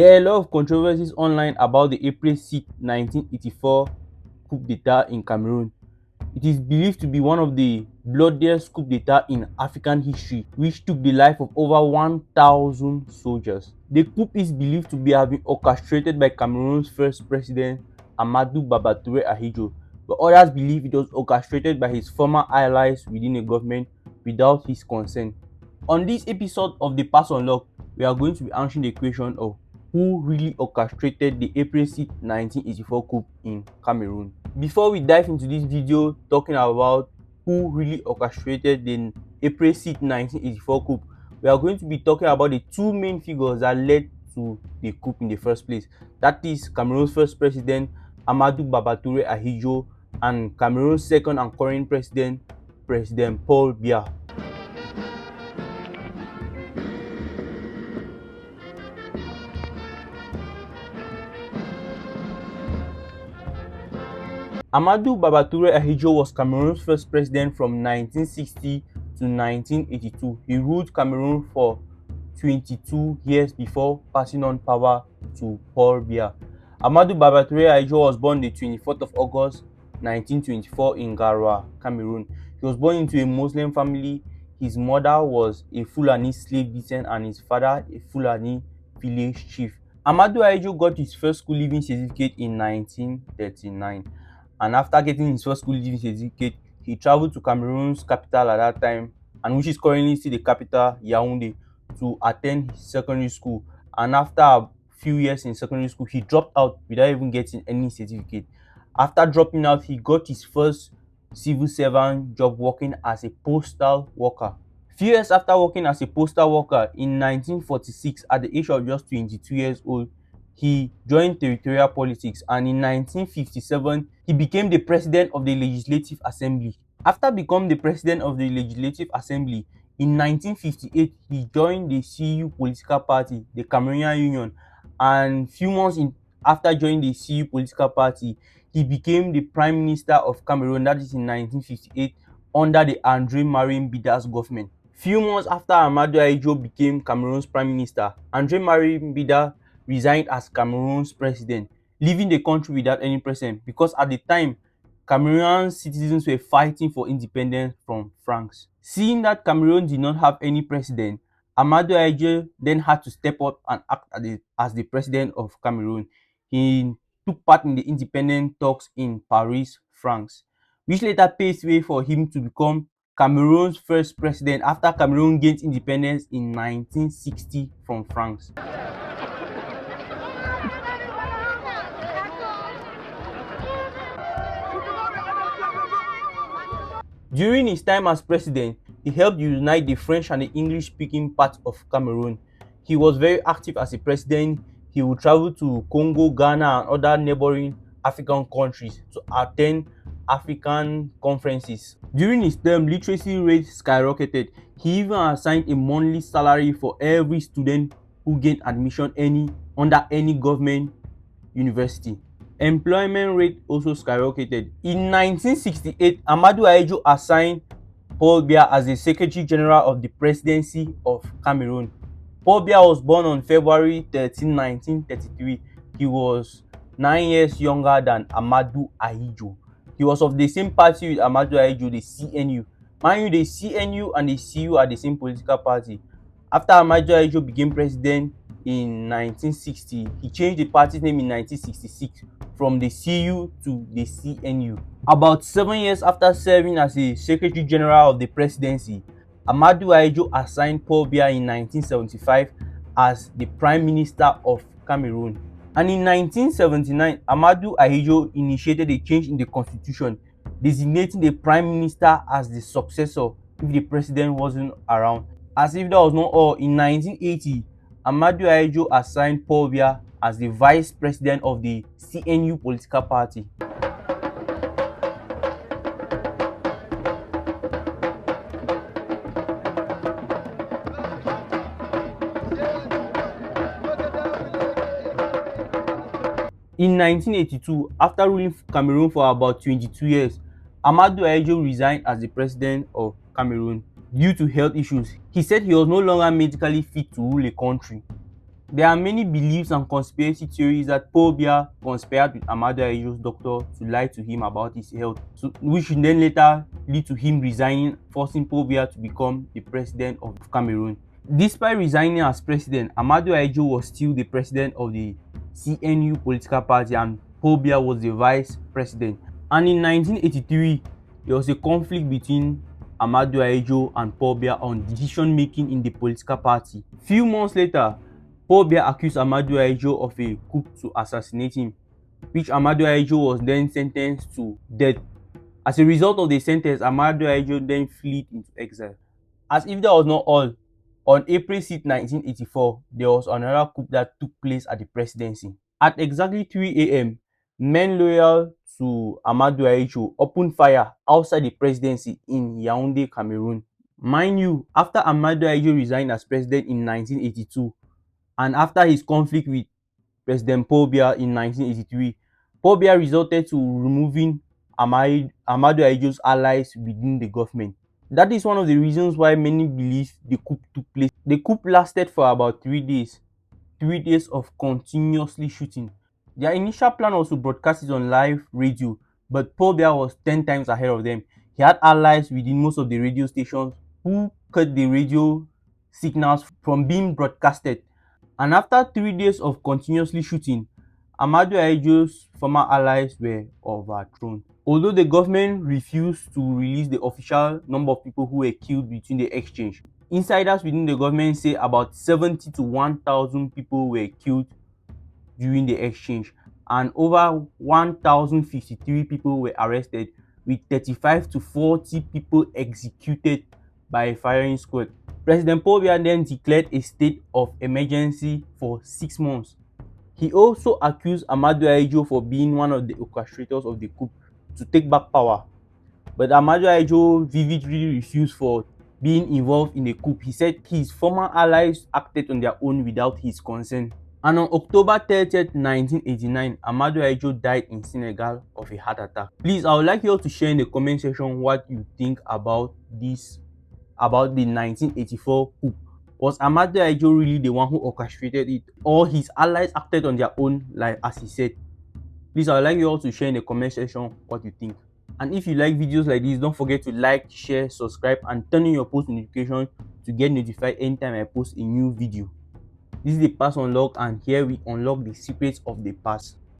There are a lot of controversies online about the April 6, 1984 coup d'etat in Cameroon. It is believed to be one of the bloodiest coup d'etat in African history, which took the life of over 1,000 soldiers. The coup is believed to have been orchestrated by Cameroon's first president, Ahmadou Ahidjo, but others believe it was orchestrated by his former allies within the government without his consent. On this episode of The Pass Unlock, we are going to be answering the question of who really orchestrated the April 6, 1984 coup in Cameroon. Before we dive into this video talking about who really orchestrated the April 6, 1984 coup, we are going to be talking about the two main figures that led to the coup in the first place. That is Cameroon's first president, Ahmadou Ahidjo, and Cameroon's second and current president, President Paul Biya. Ahmadou Ahidjo was Cameroon's first president from 1960 to 1982. He ruled Cameroon for 22 years before passing on power to Paul Biya. Ahmadou Ahidjo was born the 24th of August 1924 in Garoua, Cameroon. He was born into a Muslim family. His mother was a Fulani slave descent and his father a Fulani village chief. Ahmadou Ahidjo got his first school leaving certificate in 1939. And after getting his first school leaving certificate, he traveled to Cameroon's capital at that time, and which is currently still the capital, Yaoundé, to attend his secondary school. And after a few years in secondary school, he dropped out without even getting any certificate. After dropping out, he got his first civil servant job working as a postal worker. Few years after working as a postal worker in 1946, at the age of just 22 years old, he joined territorial politics, and in 1957 he became the president of the Legislative Assembly. After becoming the president of the Legislative Assembly, in 1958 he joined the CU political party, the Cameroonian Union, and few months after joining the CU political party, he became the Prime Minister of Cameroon, that is in 1958, under the Andre Marie Bida's government. Few months after Ahmadou Ahidjo became Cameroon's Prime Minister, Andre Marie Bida resigned as Cameroon's president, leaving the country without any president, because at the time, Cameroonian citizens were fighting for independence from France. Seeing that Cameroon did not have any president, Ahmadou Ahidjo then had to step up and act as the president of Cameroon. He took part in the independence talks in Paris, France, which later paved way for him to become Cameroon's first president after Cameroon gained independence in 1960 from France. During his time as president, he helped unite the French and the English-speaking parts of Cameroon. He was very active as a president. He would travel to Congo, Ghana, and other neighboring African countries to attend African conferences. During his term, literacy rates skyrocketed. He even assigned a monthly salary for every student who gained admission under any government university. Employment rate also skyrocketed. In 1968, Ahmadou Ahidjo assigned Paul Biya as the Secretary General of the Presidency of Cameroon. Paul Biya was born on February 13, 1933. He was 9 years younger than Ahmadou Ahidjo. He was of the same party with Ahmadou Ahidjo, the CNU. Mind you, the CNU and the CU are the same political party. After Ahmadou Ahidjo became president in 1960, he changed the party's name in 1966 from the CU to the CNU. About 7 years after serving as the Secretary General of the Presidency, Ahmadou Ahidjo assigned Paul Biya in 1975 as the Prime Minister of Cameroon. And in 1979, Ahmadou Ahidjo initiated a change in the constitution, designating the Prime Minister as the successor if the president wasn't around. As if that was not all, in 1980, Ahmadou Ahidjo assigned Paul Biya as the vice president of the CNU political party. In 1982, after ruling Cameroon for about 22 years, Ahmadou Ahidjo resigned as the president of Cameroon due to health issues. He said he was no longer medically fit to rule a country. There are many beliefs and conspiracy theories that Paul Biya conspired with Ahmadou Ahidjo's doctor to lie to him about his health, which should then later lead to him resigning, forcing Paul Biya to become the president of Cameroon. Despite resigning as president, Ahmadou Ahidjo was still the president of the CNU political party and Paul Biya was the vice president. And in 1983, there was a conflict between Ahmadou Ahidjo and Paul Biya on decision making in the political party. Few months later, Paul Biya accused Ahmadou Ahidjo of a coup to assassinate him, which Ahmadou Ahidjo was then sentenced to death. As a result of the sentence, Ahmadou Ahidjo then fled into exile. As if that was not all, on April 6, 1984, there was another coup that took place at the presidency. At exactly 3 a.m., men loyal to Ahmadou Ahidjo opened fire outside the presidency in Yaoundé, Cameroon. Mind you, after Ahmadou Ahidjo resigned as president in 1982, and after his conflict with President Paul Biya in 1983, Paul Biya resorted to removing Ahmadou Ahidjo's allies within the government. That is one of the reasons why many believe the coup took place. The coup lasted for about 3 days, 3 days of continuously shooting. Their initial plan was to broadcast it on live radio, but Paul Biya was 10 times ahead of them. He had allies within most of the radio stations who cut the radio signals from being broadcasted. And after 3 days of continuously shooting, Ahmadou Ahidjo's former allies were overthrown. Although the government refused to release the official number of people who were killed between the exchange, insiders within the government say about 70 to 1,000 people were killed during the exchange, and over 1,053 people were arrested, with 35 to 40 people executed by a firing squad. President Paul Biya then declared a state of emergency for 6 months. He also accused Ahmadou Ahidjo for being one of the orchestrators of the coup to take back power. But Ahmadou Ahidjo vividly refused for being involved in the coup. He said his former allies acted on their own without his consent. And on October 30th, 1989, Ahmadou Ahidjo died in Senegal of a heart attack. Please, I would like you all to share in the comment section what you think about this, about the 1984 coup. Was Ahmadou Ahidjo really the one who orchestrated it, or his allies acted on their own, like as he said? Please, I would like you all to share in the comment section what you think. And if you like videos like this, don't forget to like, share, subscribe, and turn on your post notification to get notified anytime I post a new video. This is the Pass Unlock, and here we unlock the secrets of the past.